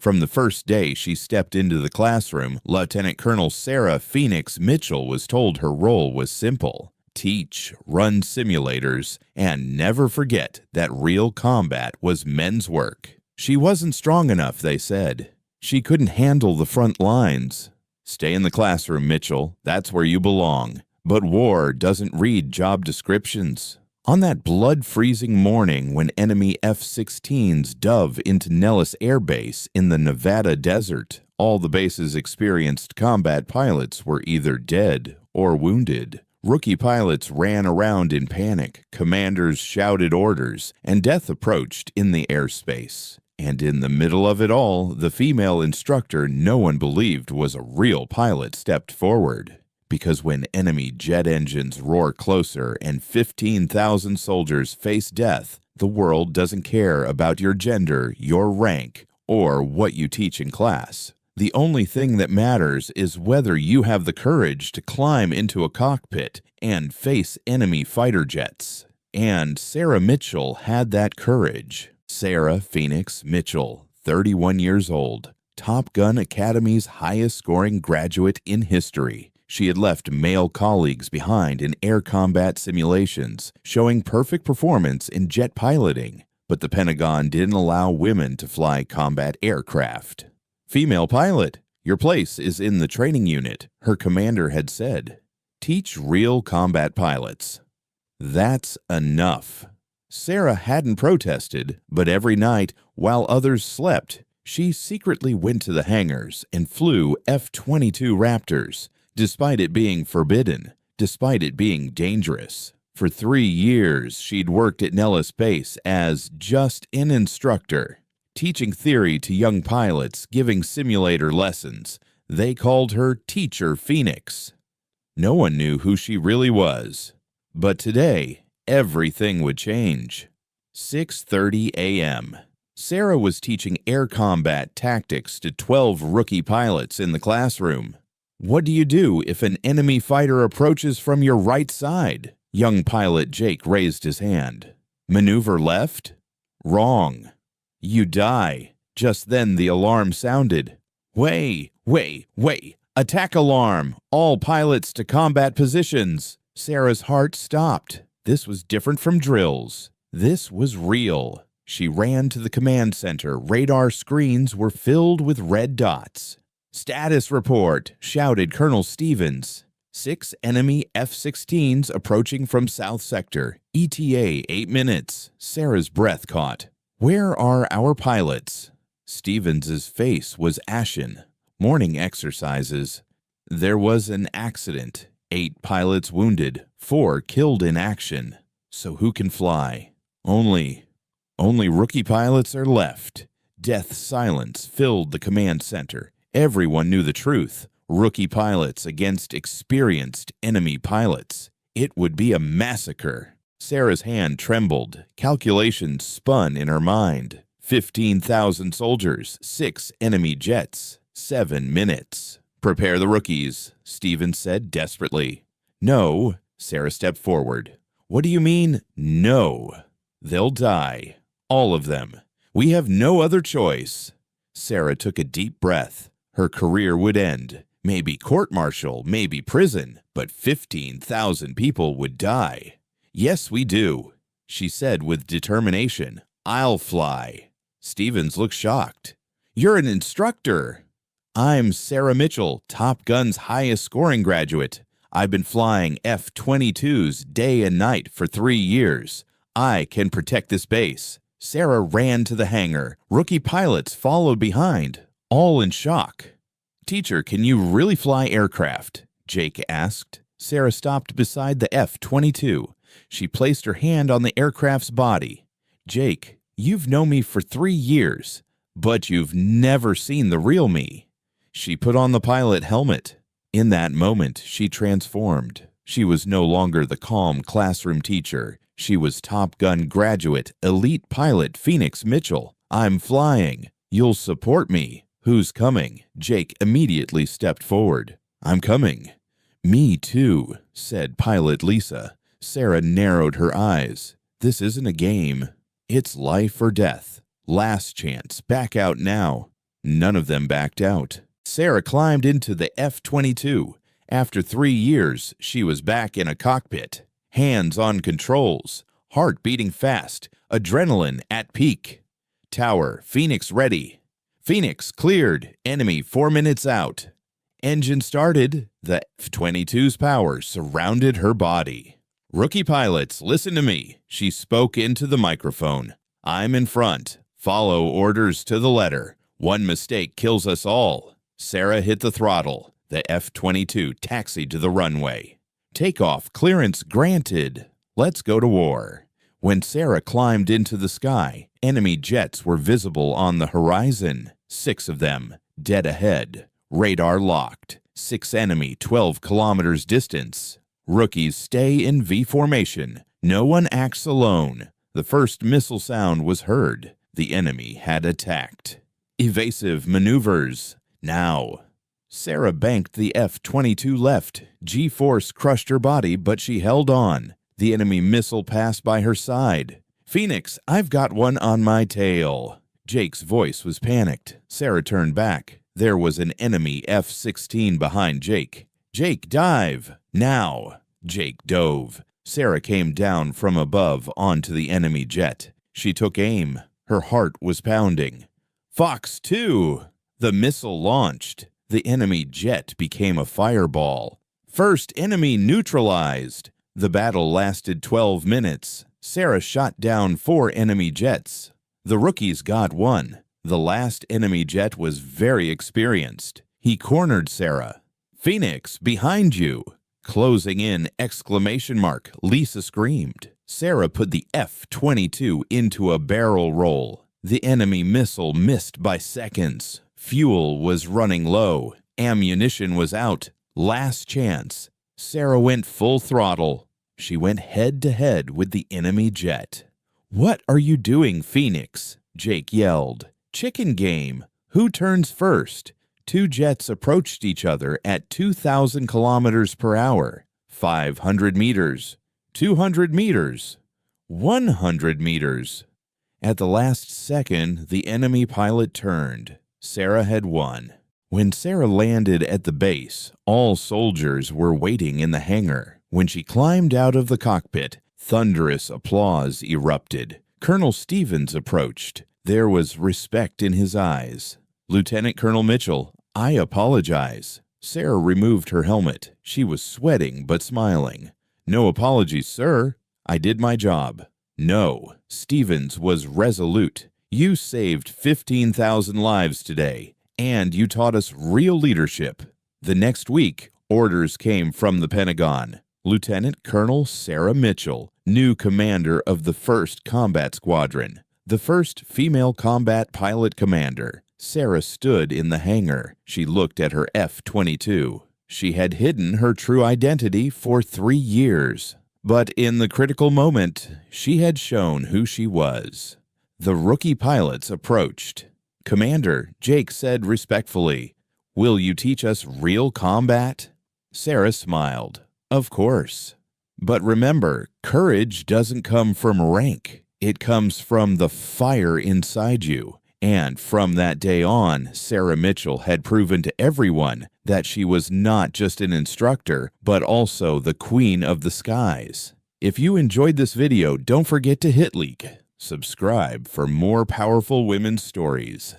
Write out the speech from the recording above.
From the first day she stepped into the classroom, Lieutenant Colonel Sarah Phoenix Mitchell was told her role was simple: teach, run simulators, and never forget that real combat was men's work. She wasn't strong enough, they said. She couldn't handle the front lines. Stay in the classroom, Mitchell. That's where you belong. But war doesn't read job descriptions. On that blood-freezing morning when enemy F-16s dove into Nellis Air Base in the Nevada desert, all the base's experienced combat pilots were either dead or wounded. Rookie pilots ran around in panic, commanders shouted orders, and death approached in the airspace. And in the middle of it all, the female instructor no one believed was a real pilot stepped forward. Because when enemy jet engines roar closer and 15,000 soldiers face death, the world doesn't care about your gender, your rank, or what you teach in class. The only thing that matters is whether you have the courage to climb into a cockpit and face enemy fighter jets. And Sarah Mitchell had that courage. Sarah Phoenix Mitchell, 31 years old, Top Gun Academy's highest-scoring graduate in history. She had left male colleagues behind in air combat simulations, showing perfect performance in jet piloting, but the Pentagon didn't allow women to fly combat aircraft. "Female pilot, your place is in the training unit," her commander had said. "Teach real combat pilots." That's enough. Sarah hadn't protested, but every night, while others slept, she secretly went to the hangars and flew F-22 Raptors, despite it being forbidden, despite it being dangerous. For 3 years, she'd worked at Nellis Base as just an instructor, teaching theory to young pilots, giving simulator lessons. They called her Teacher Phoenix. No one knew who she really was. But today, everything would change. 6:30 a.m. Sarah was teaching air combat tactics to 12 rookie pilots in the classroom. What do you do if an enemy fighter approaches from your right side? Young pilot Jake raised his hand. Maneuver left? Wrong. You die. Just then the alarm sounded. Way! Attack alarm! All pilots to combat positions! Sarah's heart stopped. This was different from drills. This was real. She ran to the command center. Radar screens were filled with red dots. "Status report," shouted Colonel Stevens. 6 enemy F-16s approaching from South Sector. ETA 8 minutes. Sarah's breath caught. "Where are our pilots?" Stevens's face was ashen. "Morning exercises. There was an accident. 8 pilots wounded, 4 killed in action. So who can fly? Only rookie pilots are left." Death silence filled the command center. Everyone knew the truth. Rookie pilots against experienced enemy pilots. It would be a massacre. Sarah's hand trembled. Calculations spun in her mind. 15,000 soldiers, 6 enemy jets, 7 minutes. "Prepare the rookies," Stevens said desperately. "No." Sarah stepped forward. "What do you mean, no?" "They'll die. All of them. We have no other choice." Sarah took a deep breath. Her career would end. Maybe court-martial, maybe prison, but 15,000 people would die. "Yes, we do," she said with determination. "I'll fly." Stevens looked shocked. "You're an instructor." "I'm Sarah Mitchell, Top Gun's highest-scoring graduate. I've been flying F-22s day and night for 3 years. I can protect this base." Sarah ran to the hangar. Rookie pilots followed behind, all in shock. "Teacher, can you really fly aircraft?" Jake asked. Sarah stopped beside the F-22. She placed her hand on the aircraft's body. "Jake, you've known me for 3 years, but you've never seen the real me." She put on the pilot helmet. In that moment, she transformed. She was no longer the calm classroom teacher. She was Top Gun graduate, elite pilot Phoenix Mitchell. "I'm flying. You'll support me." "Who's coming?" Jake immediately stepped forward. "I'm coming." "Me too," said pilot Lisa. Sarah narrowed her eyes. "This isn't a game. It's life or death. Last chance. Back out now." None of them backed out. Sarah climbed into the F-22. After 3 years, she was back in a cockpit. Hands on controls, heart beating fast, adrenaline at peak. Tower, Phoenix ready. Phoenix cleared, enemy 4 minutes out. Engine started. The F-22's power surrounded her body. "Rookie pilots, listen to me," she spoke into the microphone. "I'm in front. Follow orders to the letter. One mistake kills us all." Sarah hit the throttle. The F-22 taxied to the runway. "Takeoff clearance granted. Let's go to war." When Sarah climbed into the sky, enemy jets were visible on the horizon. 6 of them, dead ahead. Radar locked. 6 enemy 12 kilometers distance. Rookies stay in V formation. No one acts alone. The first missile sound was heard. The enemy had attacked. Evasive maneuvers. Now. Sarah banked the F-22 left. G-force crushed her body, but she held on. The enemy missile passed by her side. "Phoenix, I've got one on my tail." Jake's voice was panicked. Sarah turned back. There was an enemy F-16 behind Jake. "Jake, dive! Now!" Jake dove. Sarah came down from above onto the enemy jet. She took aim. Her heart was pounding. "Fox 2!" The missile launched. The enemy jet became a fireball. First enemy neutralized. The battle lasted 12 minutes. Sarah shot down 4 enemy jets. The rookies got one. The last enemy jet was very experienced. He cornered Sarah. "Phoenix, behind you!" Closing in, exclamation mark, Lisa screamed. Sarah put the F-22 into a barrel roll. The enemy missile missed by seconds. Fuel was running low. Ammunition was out. Last chance. Sarah went full throttle. She went head-to-head with the enemy jet. "What are you doing, Phoenix?" Jake yelled. "Chicken game. Who turns first?" 2 jets approached each other at 2,000 kilometers per hour. 500 meters. 200 meters. 100 meters. At the last second, the enemy pilot turned. Sarah had won. When Sarah landed at the base, all soldiers were waiting in the hangar. When she climbed out of the cockpit, thunderous applause erupted. Colonel Stevens approached. There was respect in his eyes. "Lieutenant Colonel Mitchell, I apologize." Sarah removed her helmet. She was sweating but smiling. "No apologies, sir. I did my job." "No." Stevens was resolute. "You saved 15,000 lives today, and you taught us real leadership." The next week, orders came from the Pentagon. Lieutenant Colonel Sarah Mitchell, new commander of the 1st Combat Squadron, the first female combat pilot commander. Sarah stood in the hangar. She looked at her F-22. She had hidden her true identity for 3 years. But in the critical moment, she had shown who she was. The rookie pilots approached. "Commander," Jake said respectfully, "will you teach us real combat?" Sarah smiled. "Of course. But remember, courage doesn't come from rank. It comes from the fire inside you." And from that day on, Sarah Mitchell had proven to everyone that she was not just an instructor, but also the queen of the skies. If you enjoyed this video, don't forget to hit like, subscribe for more powerful women's stories.